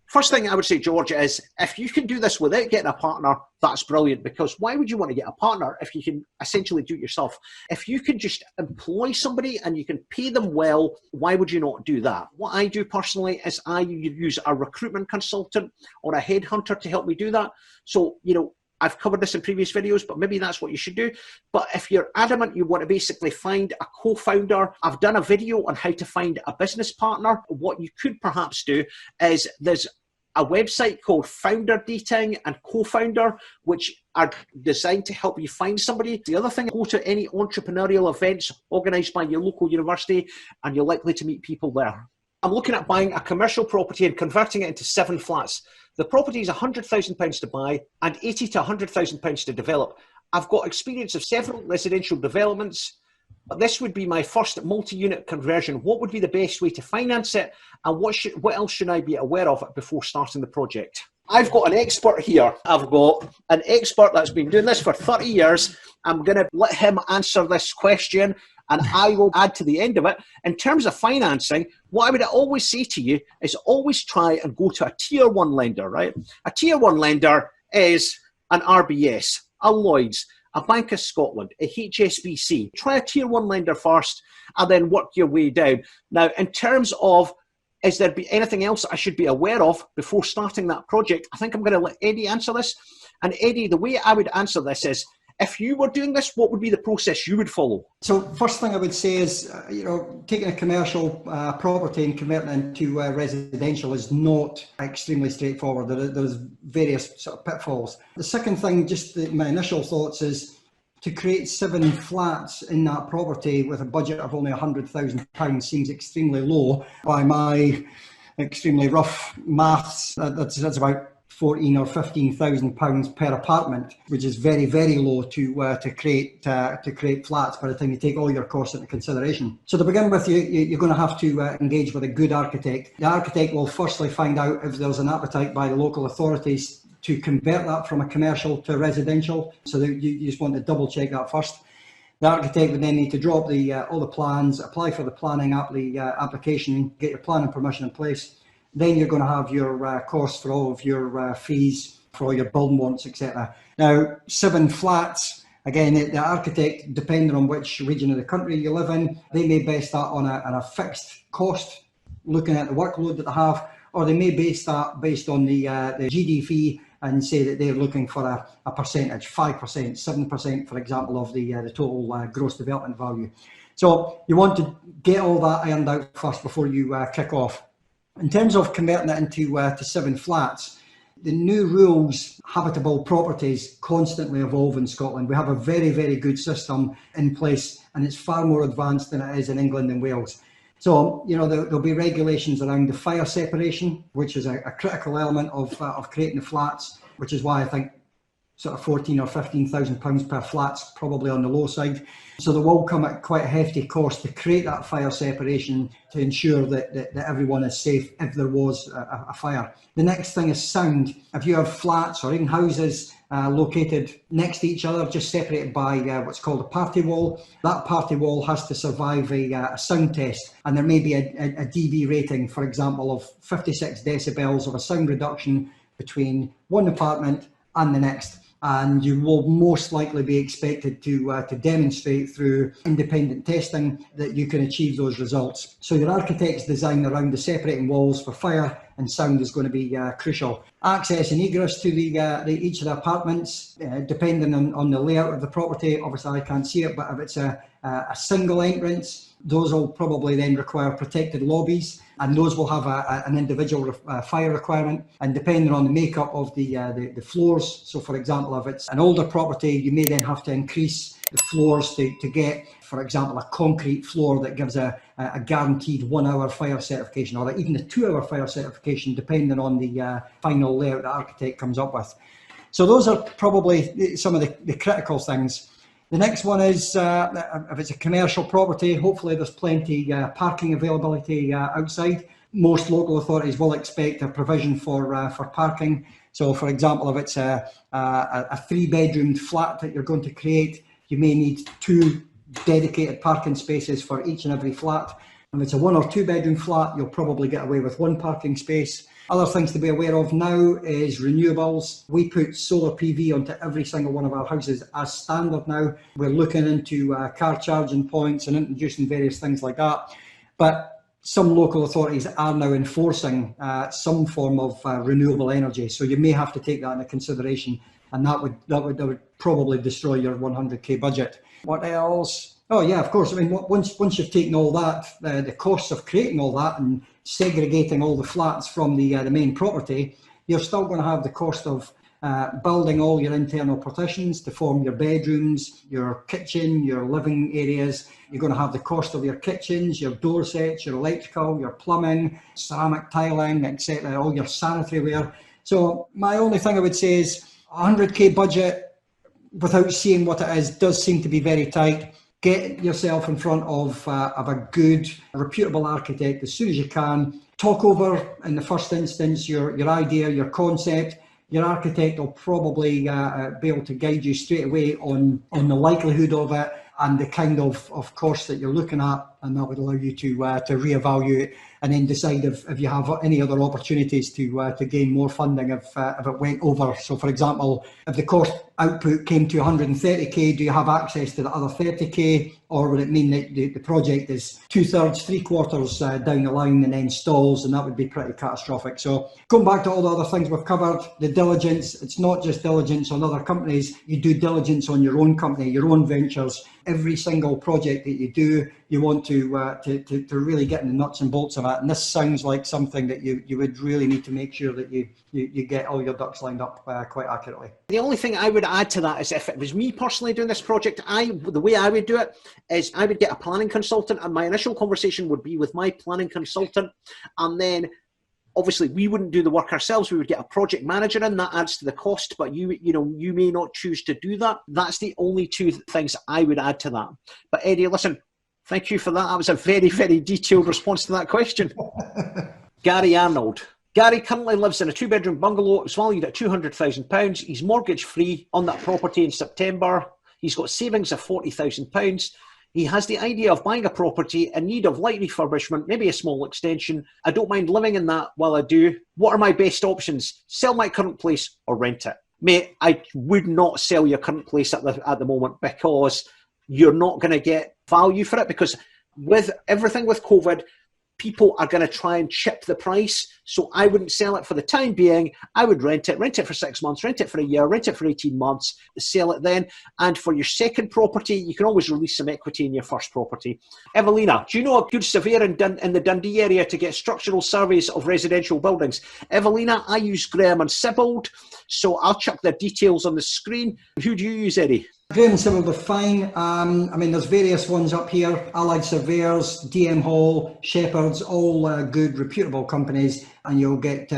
First thing I would say, George, is if you can do this without getting a partner, that's brilliant, because why would you want to get a partner if you can essentially do it yourself? If you can just employ somebody and you can pay them well, why would you not do that? What I do personally is I use a recruitment consultant or a headhunter to help me do that. So, you know, I've covered this in previous videos, but maybe that's what you should do. But if you're adamant you want to basically find a co-founder, I've done a video on how to find a business partner. What you could perhaps do is there's a website called Founder Dating and Co-Founder, which are designed to help you find somebody. The other thing, go to any entrepreneurial events organised by your local university and you're likely to meet people there. I'm looking at buying a commercial property and converting it into 7 flats. The property is £100,000 to buy and £80,000 to £100,000 to develop. I've got experience of several residential developments, but this would be my first multi-unit conversion. What would be the best way to finance it? And what else should I be aware of before starting the project? I've got an expert here. I've got an expert that's been doing this for 30 years. I'm going to let him answer this question and I will add to the end of it. In terms of financing, what I would always say to you is always try and go to a tier 1 lender, right? A tier 1 lender is an RBS, a Lloyds, a Bank of Scotland, a HSBC. Try a tier 1 lender first and then work your way down. Now, in terms of, is there be anything else I should be aware of before starting that project? I think I'm going to let Eddie answer this. And Eddie, the way I would answer this is, if you were doing this, what would be the process you would follow? So first thing I would say is, taking a commercial property and converting it into residential is not extremely straightforward. There's various sort of pitfalls. The second thing, just my initial thoughts is to create 7 flats in that property with a budget of only £100,000 seems extremely low by my extremely rough maths. That's about £14,000 or £15,000 per apartment, which is very, very low to create flats by the time you take all your costs into consideration. So to begin with, you're going to have to engage with a good architect. The architect will firstly find out if there's an appetite by the local authorities to convert that from a commercial to a residential. So that you just want to double check that first. The architect would then need to draw up all the plans, apply for the planning application, get your planning permission in place. Then you're going to have your costs for all of your fees, for all your building warrants, etc. Now, 7 flats, again, the architect, depending on which region of the country you live in, they may base that on a fixed cost, looking at the workload that they have, or they may base that based on the GDV and say that they're looking for a percentage, 5%, 7%, for example, of the total gross development value. So you want to get all that ironed out first before you kick off. In terms of converting it into to 7 flats, the new rules, habitable properties constantly evolve in Scotland. We have a very, very good system in place and it's far more advanced than it is in England and Wales. So, there'll be regulations around the fire separation, which is a critical element of creating the flats, which is why I think sort of £14,000 or £15,000 per flat's probably on the low side. So there will come at quite a hefty cost to create that fire separation to ensure that everyone is safe if there was a fire. The next thing is sound. If you have flats or even houses located next to each other, just separated by what's called a party wall, that party wall has to survive a sound test, and there may be a dB rating, for example, of 56 decibels of a sound reduction between one apartment and the next. And you will most likely be expected to demonstrate through independent testing that you can achieve those results. So your architect's design around the separating walls for fire and sound is going to be crucial. Access and egress to each of the apartments, depending on the layout of the property. Obviously, I can't see it, but if it's a single entrance, those will probably then require protected lobbies, and those will have an individual fire requirement. And depending on the makeup of the floors, so for example, if it's an older property, you may then have to increase the floors to get, for example, a concrete floor that gives a guaranteed 1 hour fire certification, or even a 2 hour fire certification, depending on the final layout the architect comes up with. So those are probably some of the critical things. The next one is if it's a commercial property, hopefully there's plenty parking availability outside. Most local authorities will expect a provision for parking. So, for example, if it's a 3-bedroom flat that you're going to create, you may need 2 dedicated parking spaces for each and every flat. If it's a 1 or 2 bedroom flat, you'll probably get away with 1 parking space. Other things to be aware of now is renewables. We put solar PV onto every single one of our houses as standard now. We're looking into car charging points and introducing various things like that. But some local authorities are now enforcing some form of renewable energy. So you may have to take that into consideration, and that would probably destroy your 100k budget. What else? Oh yeah, of course. I mean, once you've taken all that, the costs of creating all that and segregating all the flats from the main property, you're still going to have the cost of building all your internal partitions to form your bedrooms, your kitchen, your living areas. You're going to have the cost of your kitchens, your door sets, your electrical, your plumbing, ceramic tiling, etc., all your sanitary ware. So my only thing I would say is 100k budget, without seeing what it is, does seem to be very tight. Get yourself in front of a good, reputable architect as soon as you can. Talk over, in the first instance, your idea, your concept. Your architect will probably be able to guide you straight away on the likelihood of it and the kind of cost that you're looking at, and that would allow you to reevaluate and then decide if you have any other opportunities to gain more funding if it went over. So, for example, if the cost output came to 130k, do you have access to the other 30k, or would it mean that the project is 2/3, 3/4 down the line and then stalls, and that would be pretty catastrophic? So, going back to all the other things we've covered, the diligence, it's not just diligence on other companies, you do diligence on your own company, your own ventures. Every single project that you do, you want to really get in the nuts and bolts of it. And this sounds like something that you would really need to make sure that you get all your ducks lined up quite accurately. The only thing I would add to that is, if it was me personally doing this project, the way I would do it is I would get a planning consultant, and my initial conversation would be with my planning consultant, and then obviously we wouldn't do the work ourselves. We would get a project manager in. That adds to the cost, but you may not choose to do that. That's the only 2 things I would add to that. But Eddie, listen, thank you for that. That was a very, very detailed response to that question. Gary Arnold. Gary currently lives in a 2-bedroom bungalow. It was valued at £200,000. He's mortgage free on that property in September. He's got savings of £40,000. He has the idea of buying a property in need of light refurbishment, maybe a small extension. I don't mind living in that while I do. What are my best options? Sell my current place or rent it? Mate, I would not sell your current place at the moment, because you're not going to get value for it, because with everything with COVID, people are going to try and chip the price. So I wouldn't sell it for the time being. I would rent it for 6 months, rent it for a year, rent it for 18 months, sell it then. And for your second property, you can always release some equity in your first property. Evelina, do you know a good surveyor in the Dundee area to get structural surveys of residential buildings? Evelina, I use Graham and Sibbald, so I'll chuck their details on the screen. Who do you use, Eddie? Graham and Sibbald are fine. I mean, there's various ones up here. Allied Surveyors, DM Hall, Shepherds, all good, reputable companies, and you'll get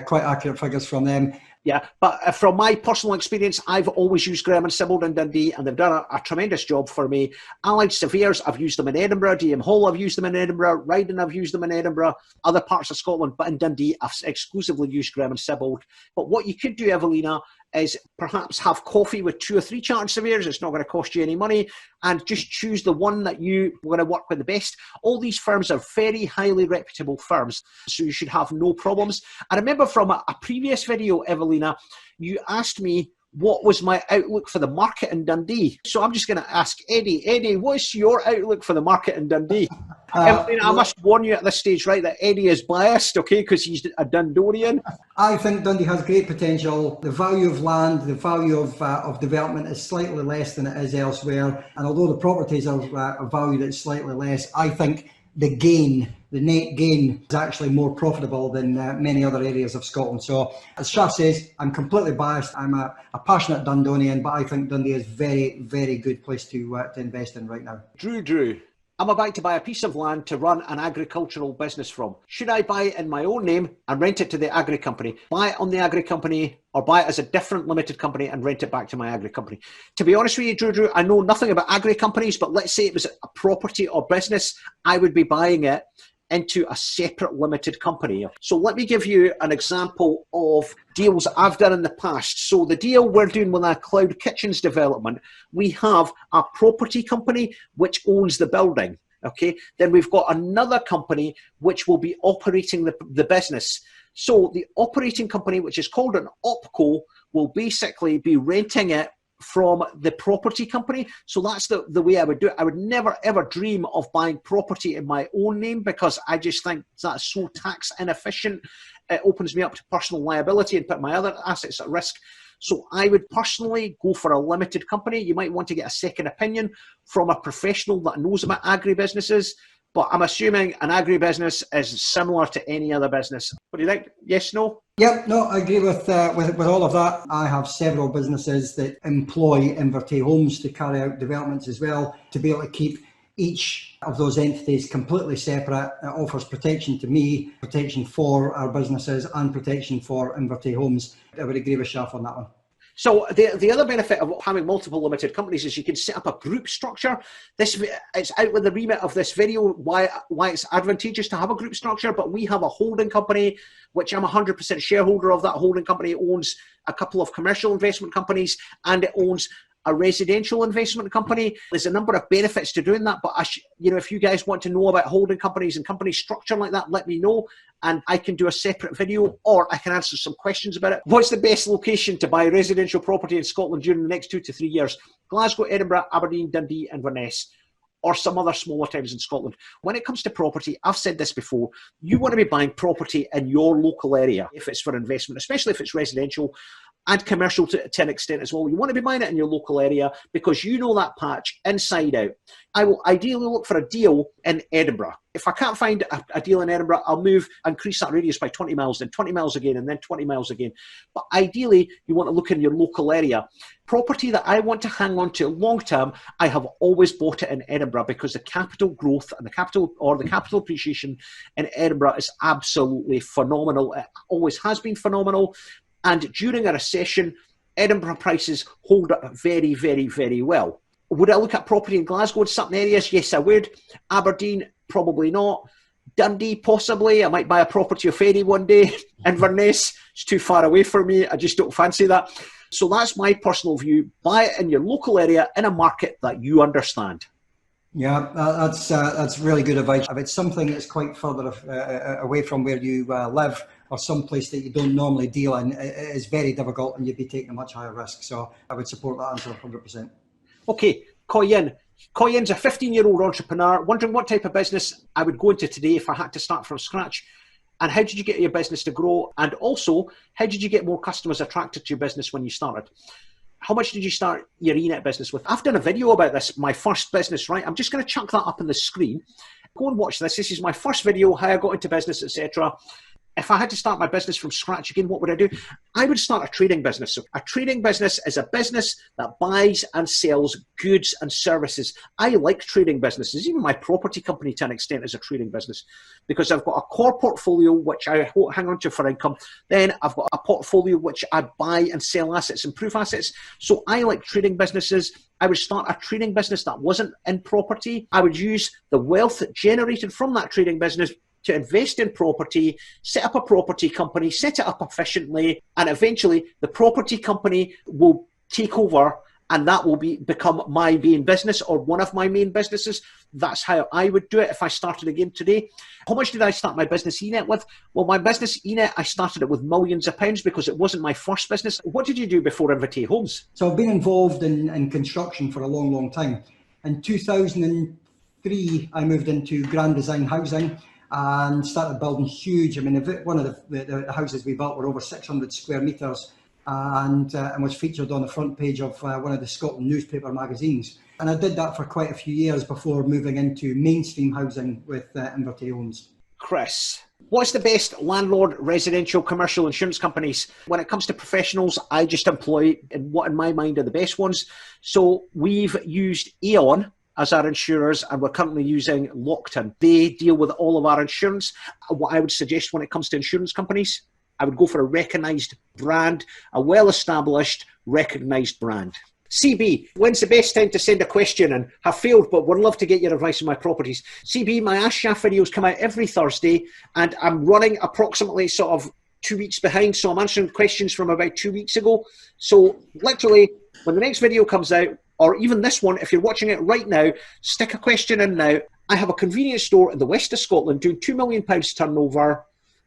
quite accurate figures from them. Yeah, but from my personal experience, I've always used Graham and Sibbald in Dundee, and they've done a tremendous job for me. Allied Surveyors, I've used them in Edinburgh. DM Hall, I've used them in Edinburgh. Ryden, I've used them in Edinburgh. Other parts of Scotland, but in Dundee, I've exclusively used Graham and Sibbald. But what you could do, Evelina, is perhaps have coffee with 2 or 3 chartered surveyors. It's not going to cost you any money, and just choose the one that you want to work with the best. All these firms are very highly reputable firms, so you should have no problems. I remember from a previous video, Evelina, you asked me what was my outlook for the market in Dundee. So I'm just going to ask Eddie. Eddie, what's your outlook for the market in Dundee? I must warn you at this stage, right, that Eddie is biased, okay, because he's a Dundonian. I think Dundee has great potential. The value of land, the value of development is slightly less than it is elsewhere. And although the properties are valued at slightly less, I think the net gain is actually more profitable than many other areas of Scotland. So as Shaf says, I'm completely biased. I'm a passionate Dundonian, but I think Dundee is a very, very good place to invest in right now. Drew, I'm about to buy a piece of land to run an agricultural business from. Should I buy it in my own name and rent it to the agri company, buy it on the agri company, or buy it as a different limited company and rent it back to my agri company? To be honest with you, Drew, I know nothing about agri companies, but let's say it was a property or business, I would be buying it into a separate limited company. So let me give you an example of deals I've done in the past. So the deal we're doing with our Cloud Kitchens development, we have a property company which owns the building. Okay, then we've got another company which will be operating the business. So the operating company, which is called an OpCo, will basically be renting it from the property company. So that's the way I would do it. I would never ever dream of buying property in my own name, because I just think that's so tax inefficient. It opens me up to personal liability and put my other assets at risk. So I would personally go for a limited company. You might want to get a second opinion from a professional that knows about agribusinesses, but I'm assuming an agribusiness is similar to any other business. What do you think? Yes, no? Yep, no, I agree with all of that. I have several businesses that employ Invertay homes to carry out developments as well, to be able to keep each of those entities completely separate. It offers protection to me, protection for our businesses, and protection for Invertay homes. I would agree with Shaf on that one. So the other benefit of having multiple limited companies is you can set up a group structure. It's out with the remit of this video why it's advantageous to have a group structure, but we have a holding company, which I'm 100% shareholder of. That holding company owns a couple of commercial investment companies, and it owns a residential investment company. There's a number of benefits to doing that, but if you guys want to know about holding companies and company structure like that, let me know, and I can do a separate video, or I can answer some questions about it. What's the best location to buy residential property in Scotland during the next 2 to 3 years? Glasgow, Edinburgh, Aberdeen, Dundee, Inverness, or some other smaller towns in Scotland. When it comes to property, I've said this before, you want to be buying property in your local area if it's for investment, especially if it's residential and commercial to an extent as well. You want to be buying it in your local area because you know that patch inside out. I will ideally look for a deal in Edinburgh. If I can't find a deal in Edinburgh, I'll increase that radius by 20 miles, then 20 miles again, and then 20 miles again. But ideally, you want to look in your local area. Property that I want to hang on to long term, I have always bought it in Edinburgh, because the capital growth and the capital appreciation in Edinburgh is absolutely phenomenal. It always has been phenomenal. And during a recession, Edinburgh prices hold up very, very, very well. Would I look at property in Glasgow in certain areas? Yes, I would. Aberdeen, probably not. Dundee, possibly. I might buy a property of Eddie one day. Inverness, it's too far away for me. I just don't fancy that. So that's my personal view. Buy it in your local area in a market that you understand. Yeah, that's really good advice. If it's something that's quite further away from where you live, or some place that you don't normally deal in, it is very difficult, and you'd be taking a much higher risk. So I would support that answer 100%. Okay, Koyin. Koyin's a 15-year-old entrepreneur wondering what type of business I would go into today if I had to start from scratch. And how did you get your business to grow? And also, how did you get more customers attracted to your business when you started? How much did you start your e-net business with? I've done a video about this, my first business, right? I'm just going to chuck that up on the screen. Go and watch this. This is my first video, how I got into business, etc. If I had to start my business from scratch again, what would I do? I would start a trading business. So a trading business is a business that buys and sells goods and services. I like trading businesses. Even my property company, to an extent, is a trading business, because I've got a core portfolio which I hang on to for income. Then I've got a portfolio which I buy and sell assets, improve assets. So I like trading businesses. I would start a trading business that wasn't in property. I would use the wealth generated from that trading business to invest in property, set up a property company, set it up efficiently, and eventually the property company will take over and that will become my main business or one of my main businesses. That's how I would do it if I started again today. How much did I start my business eNet with? Well, my business eNet, I started it with millions of pounds because it wasn't my first business. What did you do before Invitee Homes? So I've been involved in construction for a long, long time. In 2003, I moved into Grand Design Housing and started building huge. I mean, one of the houses we built were over 600 square metres and was featured on the front page of one of the Scotland newspaper magazines. And I did that for quite a few years before moving into mainstream housing with Invitee Homes. Chris, what's the best landlord, residential, commercial insurance companies? When it comes to professionals, I just employ what in my mind are the best ones. So we've used Aon as our insurers, and we're currently using Lockton. They deal with all of our insurance. What I would suggest when it comes to insurance companies, I would go for a recognised brand, a well-established, recognised brand. CB, when's the best time to send a question? And have failed, but would love to get your advice on my properties. CB, my Ask Shaf videos come out every Thursday, and I'm running approximately sort of 2 weeks behind, so I'm answering questions from about 2 weeks ago. So literally, when the next video comes out, or even this one, if you're watching it right now, stick a question in now. I have a convenience store in the west of Scotland doing £2 million turnover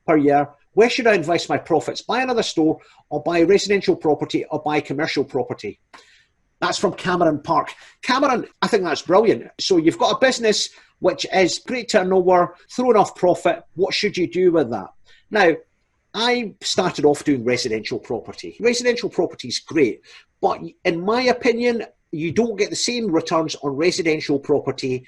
per year. Where should I invest my profits? Buy another store, or buy residential property, or buy commercial property? That's from Cameron Park. Cameron, I think that's brilliant. So you've got a business which is great turnover, throwing off profit. What should you do with that? Now, I started off doing residential property. Residential property is great, but in my opinion, you don't get the same returns on residential property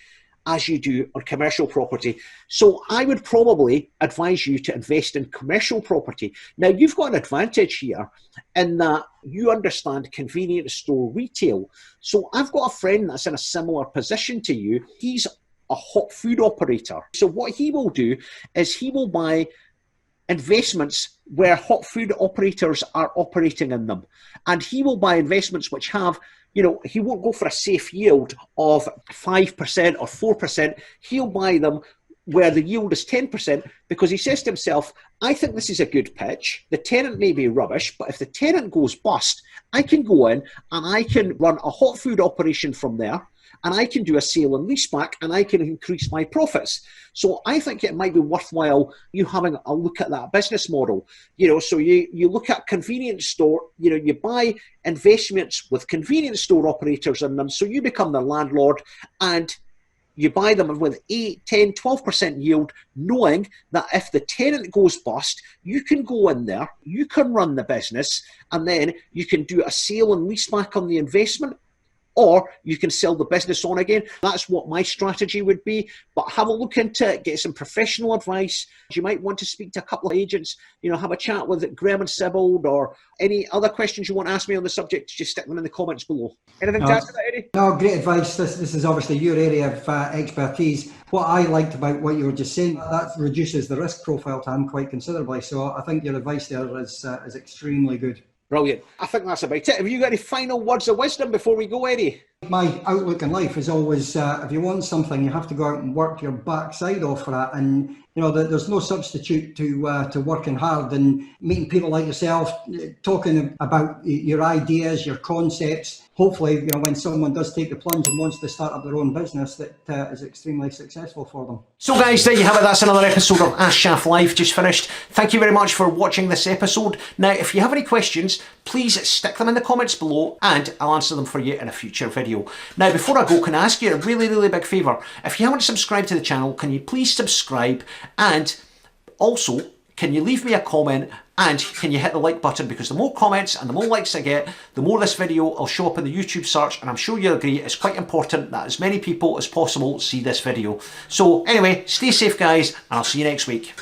as you do on commercial property. So I would probably advise you to invest in commercial property. Now, you've got an advantage here in that you understand convenience store retail. So I've got a friend that's in a similar position to you. He's a hot food operator. So what he will do is he will buy investments where hot food operators are operating in them. And he will buy investments which have, you know, he won't go for a safe yield of 5% or 4%. He'll buy them where the yield is 10% because he says to himself, I think this is a good pitch. The tenant may be rubbish, but if the tenant goes bust, I can go in and I can run a hot food operation from there, and I can do a sale and lease back, and I can increase my profits. So I think it might be worthwhile you having a look at that business model. You know, so you look at convenience store, you know, you buy investments with convenience store operators in them, so you become the landlord, and you buy them with 8, 10, 12% yield, knowing that if the tenant goes bust, you can go in there, you can run the business, and then you can do a sale and lease back on the investment, or you can sell the business on again. That's what my strategy would be. But have a look into it, get some professional advice. You might want to speak to a couple of agents, you know, have a chat with Graham and Sibbald, or any other questions you want to ask me on the subject, just stick them in the comments below. Anything to add to that, Eddie? No, great advice. This is obviously your area of expertise. What I liked about what you were just saying, that reduces the risk profile to him quite considerably. So I think your advice there is extremely good. Brilliant. I think that's about it. Have you got any final words of wisdom before we go, Eddie? My outlook in life is always, if you want something, you have to go out and work your backside off for it. And, you know, there's no substitute to working hard and meeting people like yourself, talking about your ideas, your concepts. Hopefully, you know, when someone does take the plunge and wants to start up their own business, that is extremely successful for them. So guys, there you have it. That's another episode of Ask Shaf Live just finished. Thank you very much for watching this episode. Now, if you have any questions, please stick them in the comments below and I'll answer them for you in a future video. Now, before I go, can I ask you a really, really big favour? If you haven't subscribed to the channel, can you please subscribe? And also, can you leave me a comment and can you hit the like button? Because the more comments and the more likes I get, the more this video will show up in the YouTube search, and I'm sure you'll agree it's quite important that as many people as possible see this video. So anyway, stay safe guys, and I'll see you next week.